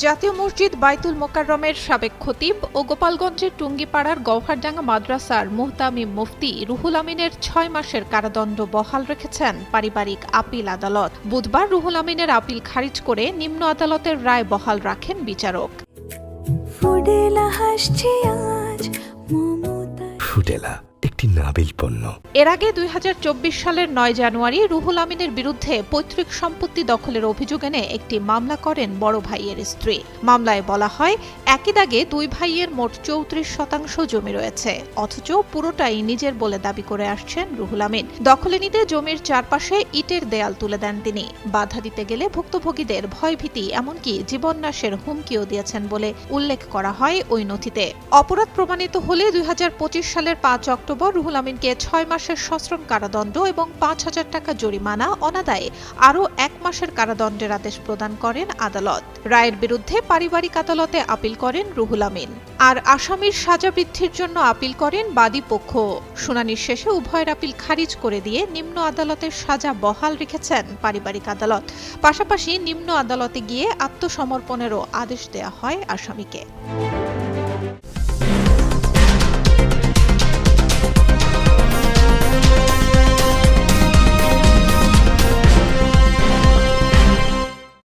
জাতীয় মসজিদ বাইতুল মোকাররমের সাবেক খতিব ও গোপালগঞ্জের টুঙ্গিপাড়ার গওহারডাঙ্গা মাদ্রাসার মুহতামিম মুফতি রুহুল আমিনের ৬ মাসের কারাদণ্ড বহাল রেখেছেন পারিবারিক আপিল আদালত। বুধবার রুহুল আমিনের আপিল খারিজ করে নিম্ন আদালতের রায় বহাল রাখেন বিচারক। ফুডেলা একটি নাবিল পণ্য। এর আগে ২০২৪ সালের ৯ জানুয়ারি রুহুল আমিনের বিরুদ্ধে পৈতৃক সম্পত্তি দখলের অভিযোগ এনে একটি মামলা করেন বড় ভাইয়ের স্ত্রী। মামলায় বলা হয়, একই দাগে দুই ভাইয়ের মোট ৩৪% জমি রয়েছে, অথচ পুরোটাই নিজের বলে দাবি করে আসছেন রুহুল আমিন। দখলে নিতে জমির চারপাশে ইটের দেয়াল তুলে দেন তিনি। বাধা দিতে গেলে ভুক্তভোগীদের ভয়ভীতি এমনকি জীবননাশের হুমকিও দিয়েছেন বলে উল্লেখ করা হয় ওই নথিতে। অপরাধ প্রমাণিত হলে ২০২৫ সালের ৫ অক্টোবর রুহুল আমিনকে ৬ মাসের সশ্রম কারাদণ্ড এবং ৫,০০০ টাকা জরিমানা অনাদায়ে আরও ১ মাসের কারাদণ্ডের আদেশ প্রদান করেন আদালত। রায়ের বিরুদ্ধে পারিবারিক আদালতে আপিল করেন রুহুল আমিন। আর আসামির সাজা বৃদ্ধির জন্য আপিল করেন বাদী পক্ষ। শুনানির শেষে উভয়ের আপিল খারিজ করে দিয়ে নিম্ন আদালতের সাজা বহাল রেখেছেন পারিবারিক আদালত। পাশাপাশি নিম্ন আদালতে গিয়ে আত্মসমর্পণেরও আদেশ দেওয়া হয় আসামিকে।